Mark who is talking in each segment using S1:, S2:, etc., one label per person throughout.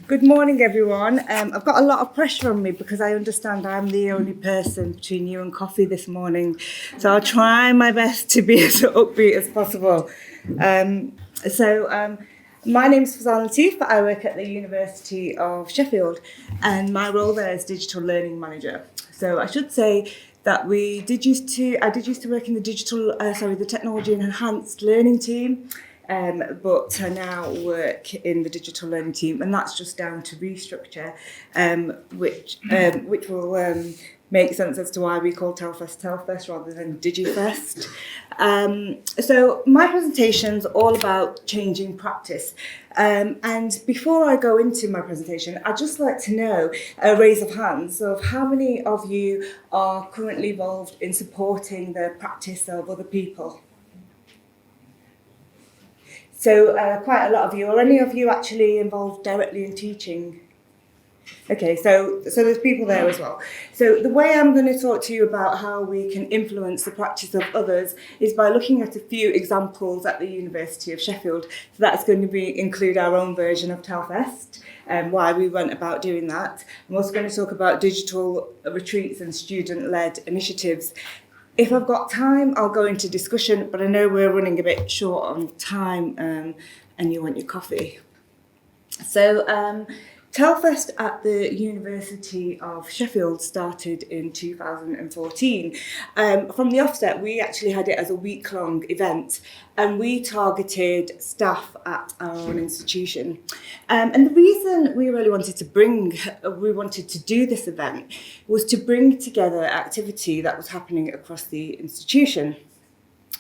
S1: Good morning, everyone. I've got a lot of pressure on me because I understand I'm the only person between you and coffee this morning. So I'll try my best to be as upbeat as possible. My name is Farzana Latif. I work at the University of Sheffield, and my role there is digital learning manager. So I should say that I did used to work in the technology and enhanced learning team. But I now work in the digital learning team, and that's just down to restructure, which will make sense as to why we call TELFest rather than DigiFest. So my presentation's all about changing practice. And before I go into my presentation, I'd just like to know a raise of hands of how many of you are currently involved in supporting the practice of other people. So quite a lot of you. Are any of you actually involved directly in teaching? Okay, so there's people there as well. So the way I'm going to talk to you about how we can influence the practice of others is by looking at a few examples at the University of Sheffield. So that's going to include our own version of TELFest and why we went about doing that. I'm also going to talk about digital retreats and student-led initiatives. If I've got time, I'll go into discussion, but I know we're running a bit short on time and you want your coffee. So TELFest at the University of Sheffield started in 2014. From the offset, we actually had it as a week-long event, and we targeted staff at our own institution. And the reason we really wanted to do this event was to bring together activity that was happening across the institution.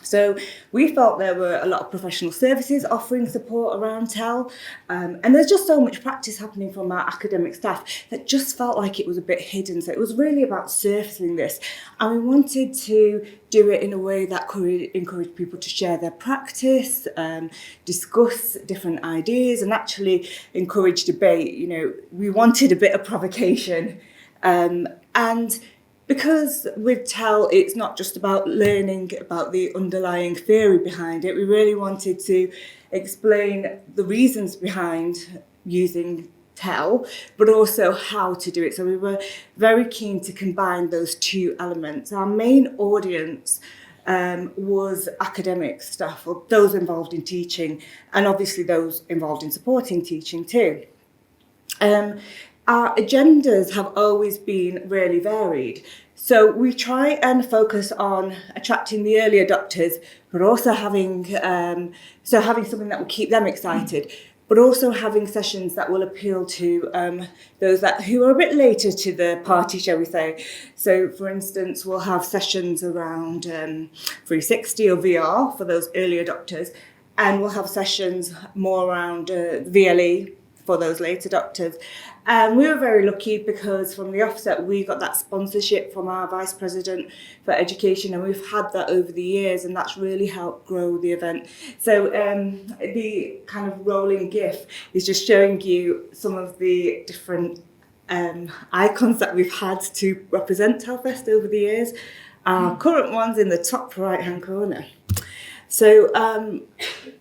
S1: So we felt there were a lot of professional services offering support around TEL, and there's just so much practice happening from our academic staff that just felt like it was a bit hidden. So it was really about surfacing this, and we wanted to do it in a way that could encourage people to share their practice, discuss different ideas, and actually encourage debate. You know, we wanted a bit of provocation, and because with TEL, it's not just about learning about the underlying theory behind it. We really wanted to explain the reasons behind using TEL, but also how to do it. So we were very keen to combine those two elements. Our main audience was academic staff, or those involved in teaching, and obviously those involved in supporting teaching too. Our agendas have always been really varied. So we try and focus on attracting the early adopters, but also having something that will keep them excited, but also having sessions that will appeal to those who are a bit later to the party, shall we say. So, for instance, we'll have sessions around 360 or VR for those early adopters, and we'll have sessions more around VLE for those late adopters. And we were very lucky because from the offset, we got that sponsorship from our Vice President for Education, and we've had that over the years, and that's really helped grow the event. So the kind of rolling GIF is just showing you some of the different icons that we've had to represent TELFest over the years. Our current one's in the top right-hand corner. So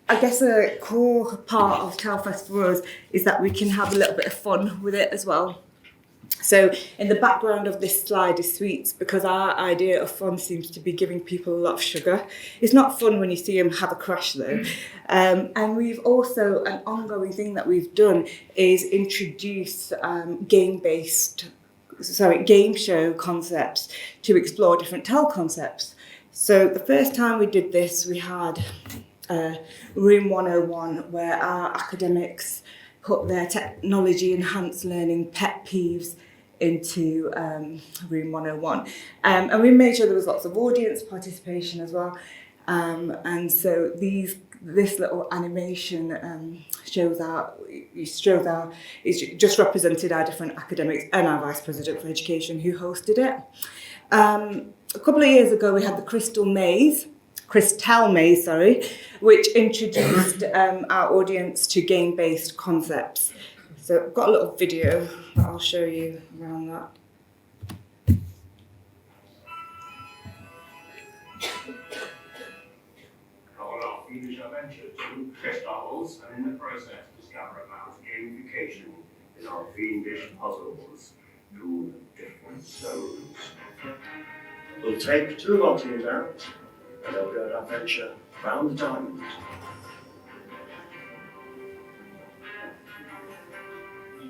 S1: I guess a core part of TELFest for us is that we can have a little bit of fun with it as well. So in the background of this slide is sweets, because our idea of fun seems to be giving people a lot of sugar. It's not fun when you see them have a crash though. And we've also, an ongoing thing that we've done is introduce game show concepts to explore different TEL concepts. So the first time we did this, we had Room 101, where our academics put their technology enhanced learning pet peeves into Room 101. And we made sure there was lots of audience participation as well. And so this little animation it just represented our different academics and our Vice President for Education who hosted it. A couple of years ago, we had the Crystal Maze, which introduced our audience to game-based concepts. So I've got a little video that I'll show you around that.
S2: English adventure to test our hosts and in the process discover about gamification is fiendish puzzles to different zones. We'll take 2 of our teams out, and they'll go on an adventure round the diamond.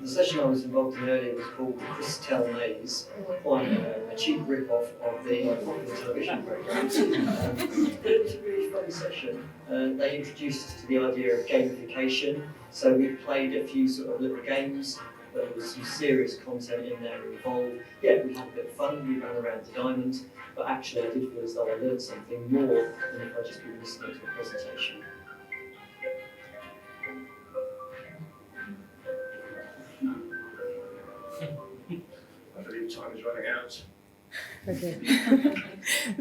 S3: The session I was involved in earlier was called the Chris Tell Maze, quite a cheap rip-off of the popular television programme. But it was a really fun session. They introduced us to the idea of gamification, so we played a few sort of little games. There was some serious content in there involved. Yeah, we had a bit of fun, we ran around the diamond, but actually I did feel as though I learned something more than if I'd just been listening to a presentation.
S2: I believe time is running out.
S1: Okay.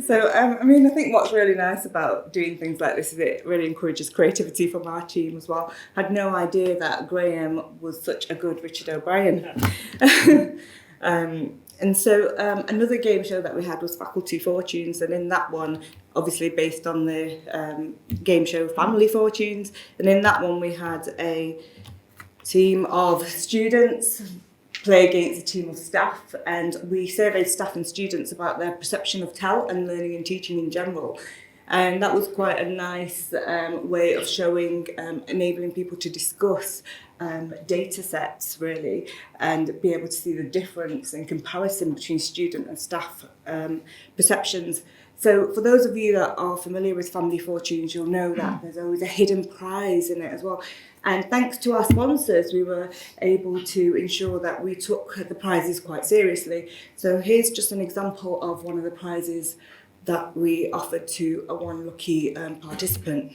S1: So, I mean, I think what's really nice about doing things like this is it really encourages creativity from our team as well. I had no idea that Graham was such a good Richard O'Brien. And so another game show that we had was Faculty Fortunes, and in that one, obviously based on the game show Family Fortunes, and in that one we had a team of students play against a team of staff, and we surveyed staff and students about their perception of TEL and learning and teaching in general. And that was quite a nice way of showing, enabling people to discuss data sets really, and be able to see the difference and comparison between student and staff perceptions. So for those of you that are familiar with Family Fortunes, you'll know that there's always a hidden prize in it as well. And thanks to our sponsors, we were able to ensure that we took the prizes quite seriously. So here's just an example of one of the prizes that we offered to a one lucky participant.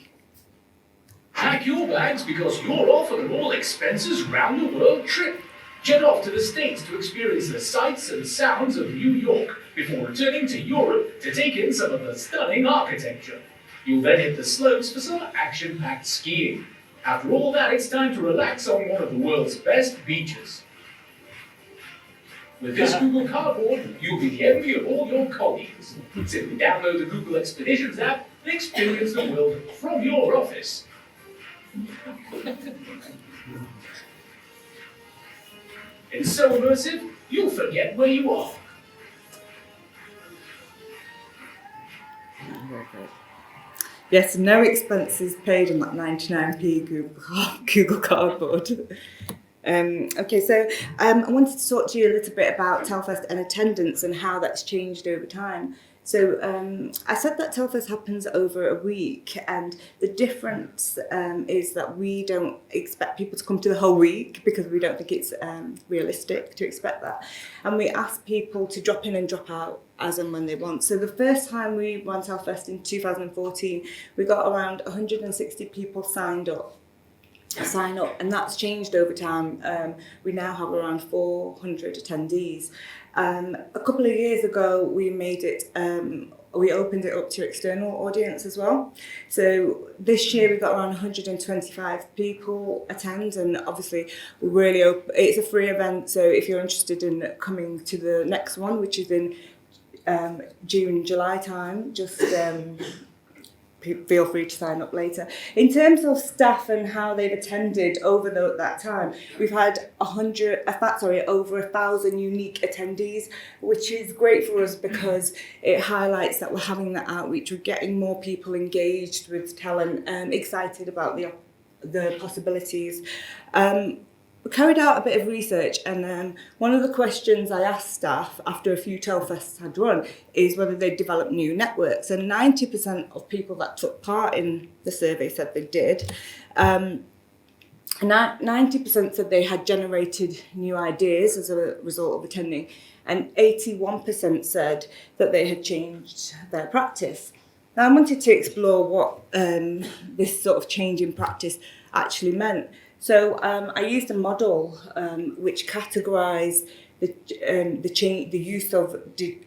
S4: Pack your bags because you're off on an all-expenses round-the-world trip. Jet off to the States to experience the sights and sounds of New York before returning to Europe to take in some of the stunning architecture. You'll then hit the slopes for some action-packed skiing. After all that, it's time to relax on one of the world's best beaches. With this Google Cardboard, you'll be the envy of all your colleagues. Simply download the Google Expeditions app and experience the world from your office. It's so immersive, you'll forget where you are.
S1: Yes, no expenses paid on that 99p Google Cardboard. Okay, so I wanted to talk to you a little bit about TELFest and attendance and how that's changed over time. So I said that TELFest happens over a week, and the difference is that we don't expect people to come to the whole week because we don't think it's realistic to expect that. And we ask people to drop in and drop out as and when they want. So the first time we ran TELFest in 2014, we got around 160 people sign up, and that's changed over time. We now have around 400 attendees. A couple of years ago, we made it. We opened it up to external audience as well. So this year we got around 125 people attend, and obviously we're really open. It's a free event, so if you're interested in coming to the next one, which is in June, July time, just feel free to sign up later. In terms of staff and how they've attended over that time, we've had over 1,000 unique attendees, which is great for us because it highlights that we're having that outreach. We're getting more people engaged with talent and excited about the possibilities. We carried out a bit of research, and one of the questions I asked staff after a few TELFests had run is whether they'd developed new networks, and 90% of people that took part in the survey said they did. 90% said they had generated new ideas as a result of attending, and 81% said that they had changed their practice. Now, I wanted to explore what this sort of change in practice actually meant. So I used a model which categorised the use of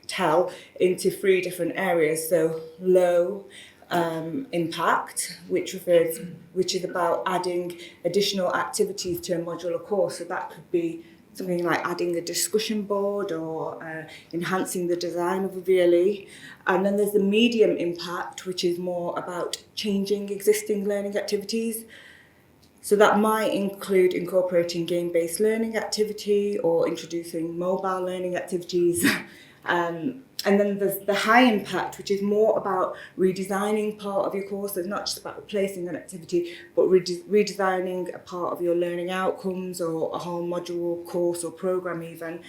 S1: TEL into 3 different areas. So low impact, which is about adding additional activities to a modular course. So that could be something like adding a discussion board or enhancing the design of a VLE. And then there's the medium impact, which is more about changing existing learning activities. So that might include incorporating game-based learning activity or introducing mobile learning activities. And then there's the high impact, which is more about redesigning part of your course. So it's not just about replacing an activity, but redesigning a part of your learning outcomes or a whole module, course or program even.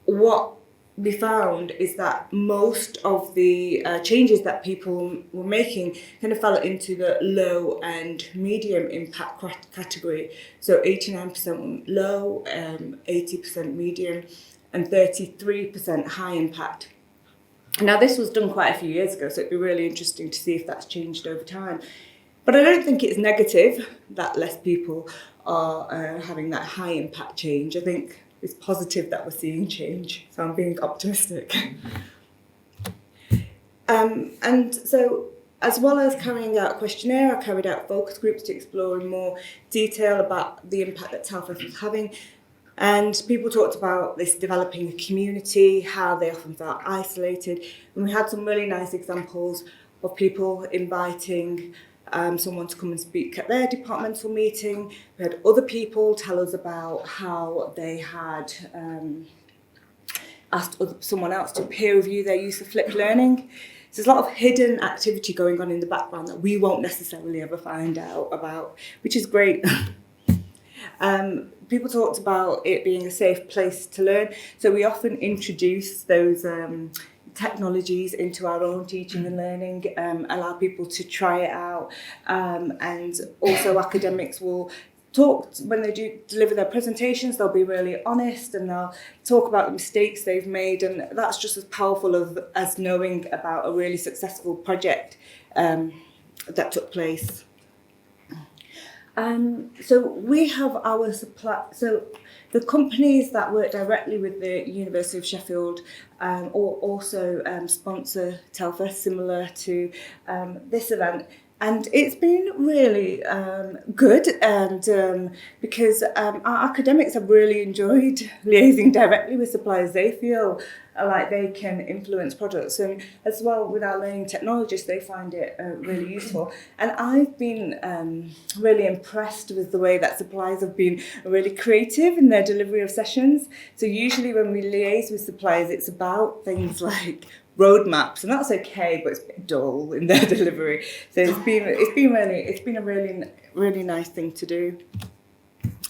S1: What we found is that most of the changes that people were making kind of fell into the low and medium impact category. So 89% low, 80% medium, and 33% high impact. Now this was done quite a few years ago, so it'd be really interesting to see if that's changed over time. But I don't think it's negative that less people are having that high impact change. I think it's positive that we're seeing change, so I'm being optimistic. And so, as well as carrying out a questionnaire, I carried out focus groups to explore in more detail about the impact that TELFest was having. And people talked about this developing a community, how they often felt isolated. And we had some really nice examples of people inviting someone to come and speak at their departmental meeting. We had other people tell us about how they had asked someone else to peer review their use of flipped learning. So there's a lot of hidden activity going on in the background that we won't necessarily ever find out about, which is great. People talked about it being a safe place to learn. So we often introduce those technologies into our own teaching and learning, allow people to try it out. And also academics will talk, when they do deliver their presentations, they'll be really honest and they'll talk about the mistakes they've made. And that's just as powerful as knowing about a really successful project that took place. So we have our supply. So the companies that work directly with the University of Sheffield or also sponsor TELFest, similar to this event. And it's been really good, and because our academics have really enjoyed liaising directly with suppliers. They feel like they can influence products, and as well with our learning technologists, they find it really useful. And I've been really impressed with the way that suppliers have been really creative in their delivery of sessions. So usually when we liaise with suppliers, it's about things like roadmaps, and that's okay, but it's a bit dull in their delivery. So it's been a really nice thing to do,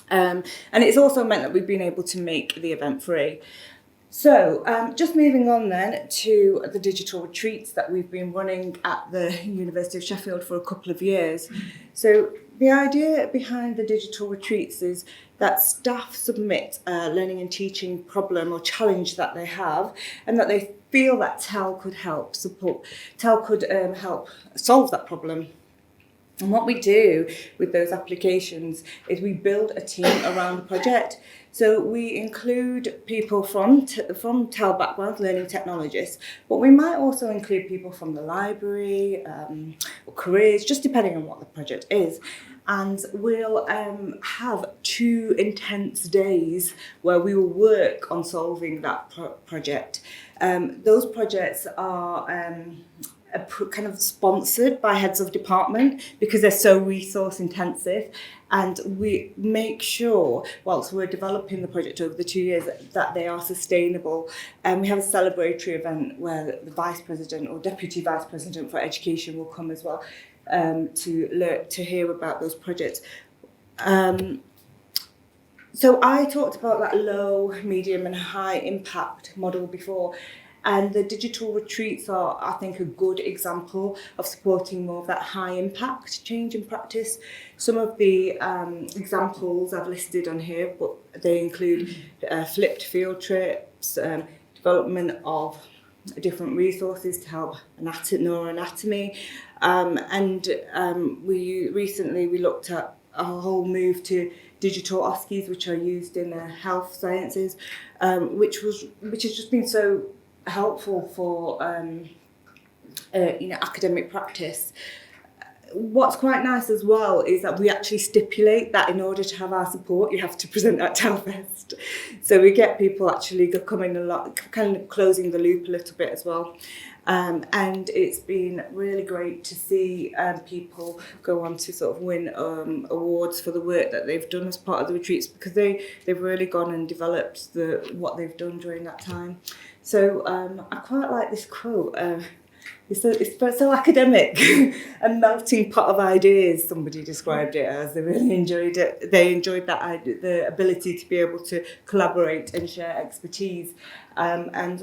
S1: and it's also meant that we've been able to make the event free. So just moving on then to the digital retreats that we've been running at the University of Sheffield for a couple of years. So the idea behind the digital retreats is that staff submit a learning and teaching problem or challenge that they have, and that they feel that TEL could help help solve that problem. And what we do with those applications is we build a team around the project. So we include people from TEL backgrounds, learning technologists, but we might also include people from the library or careers, just depending on what the project is. And we'll have 2 intense days where we will work on solving that project. Those projects are kind of sponsored by heads of department because they're so resource intensive, and we make sure whilst we're developing the project over the 2 years that they are sustainable. And we have a celebratory event where the Vice President or Deputy Vice President for Education will come as well to hear about those projects. So I talked about that low, medium and high impact model before. And the digital retreats are, I think, a good example of supporting more of that high impact change in practice. Some of the examples I've listed on here, but they include flipped field trips, development of different resources to help neuroanatomy, and we looked at a whole move to digital OSCEs, which are used in health sciences, which has just been so helpful for academic practice. What's quite nice as well is that we actually stipulate that in order to have our support, you have to present at TELFest. So we get people actually coming a lot, kind of closing the loop a little bit as well. And it's been really great to see people go on to sort of win awards for the work that they've done as part of the retreats, because they've really gone and developed what they've done during that time. So I quite like this quote. It's so academic, a melting pot of ideas, somebody described it as. They really enjoyed it. They enjoyed the ability to be able to collaborate and share expertise. And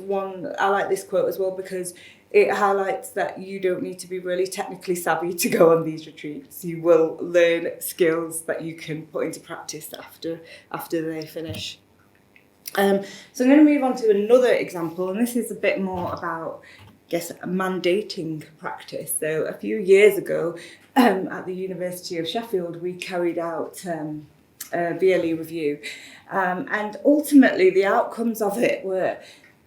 S1: I like this quote as well, because it highlights that you don't need to be really technically savvy to go on these retreats. You will learn skills that you can put into practice after they finish. So I'm going to move on to another example, and this is a bit more about, I guess, mandating practice. So a few years ago, at the University of Sheffield, we carried out a VLE review, and ultimately the outcomes of it were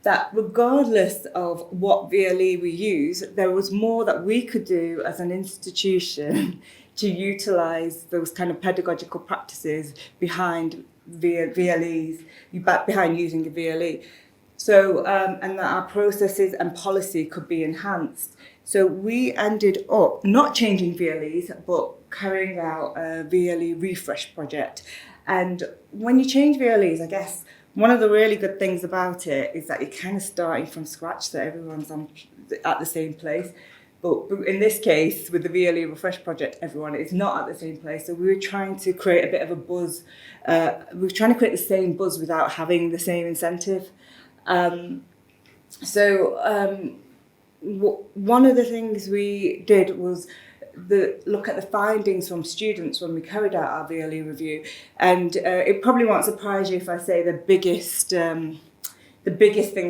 S1: that regardless of what VLE we use, there was more that we could do as an institution to utilise those kind of pedagogical practices behind VLEs, behind using a VLE. So, and that our processes and policy could be enhanced. So we ended up not changing VLEs, but carrying out a VLE refresh project. And when you change VLEs, I guess one of the really good things about it is that you're kind of starting from scratch, so everyone's at the same place. But in this case, with the VLE refresh project, everyone is not at the same place. So we were trying to create a bit of a buzz. We were trying to create the same buzz without having the same incentive. One of the things we did was look at the findings from students when we carried out our VLE review, and it probably won't surprise you if I say the biggest thing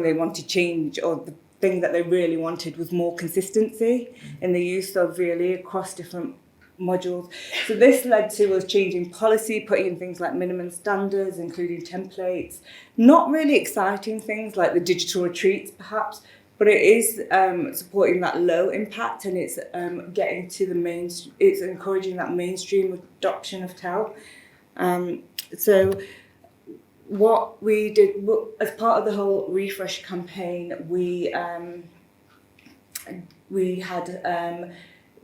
S1: they wanted to change, or the thing that they really wanted, was more consistency in the use of VLE across different modules. So this led to us changing policy, putting in things like minimum standards, including templates, not really exciting things like the digital retreats perhaps, but it is supporting that low impact, and it's getting to it's encouraging that mainstream adoption of TEL. So what we did as part of the whole refresh campaign, we had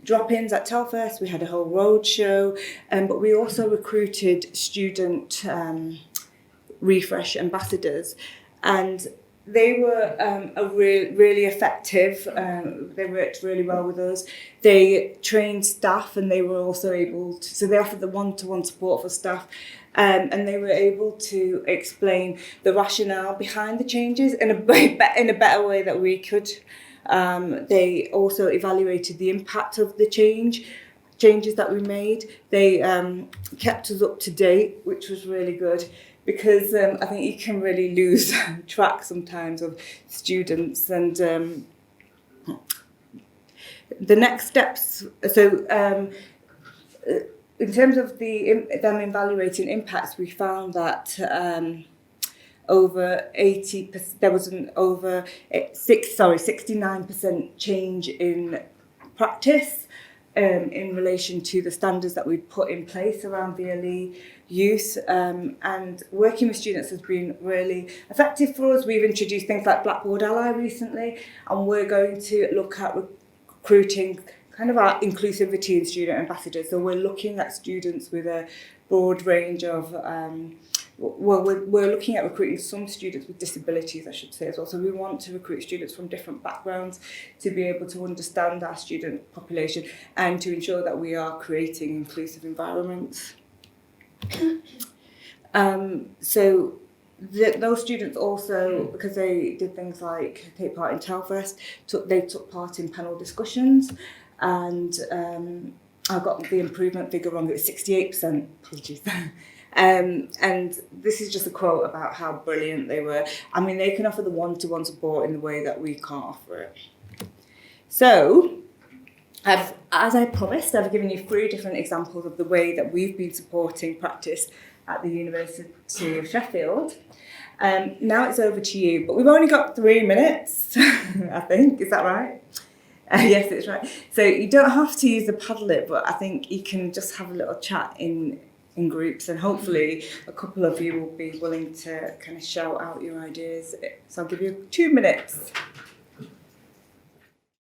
S1: drop-ins at TELFest, we had a whole road show, but we also recruited student refresh ambassadors, and they were really effective. They worked really well with us. They trained staff, and they were also able to, so they offered the one-to-one support for staff, and they were able to explain the rationale behind the changes in a better way that we could. They also evaluated the impact of the changes that we made. They kept us up to date, which was really good, because I think you can really lose track sometimes of students. And the next steps, so in terms of them evaluating impacts, we found that over 80%, there was an over 69% change in practice in relation to the standards that we'd put in place around VLE use, and working with students has been really effective for us. We've introduced things like Blackboard Ally recently, and we're going to look at recruiting kind of our inclusivity in student ambassadors. So we're looking at students with a broad range of we're looking at recruiting some students with disabilities, I should say, as well. So we want to recruit students from different backgrounds to be able to understand our student population and to ensure that we are creating inclusive environments. So those students also, because they did things like take part in TELFest, they took part in panel discussions, and I got the improvement figure wrong, it was 68%, apologies. And this is just a quote about how brilliant they were. I mean, they can offer the one-to-one support in the way that we can't offer it. So, as I promised, I've given you 3 different examples of the way that we've been supporting practice at the University of Sheffield. Now it's over to you, but we've only got 3 minutes, I think. Is that right? Yes, it's right. So you don't have to use the Padlet, but I think you can just have a little chat in groups, and hopefully a couple of you will be willing to kind of shout out your ideas. So I'll give you 2 minutes.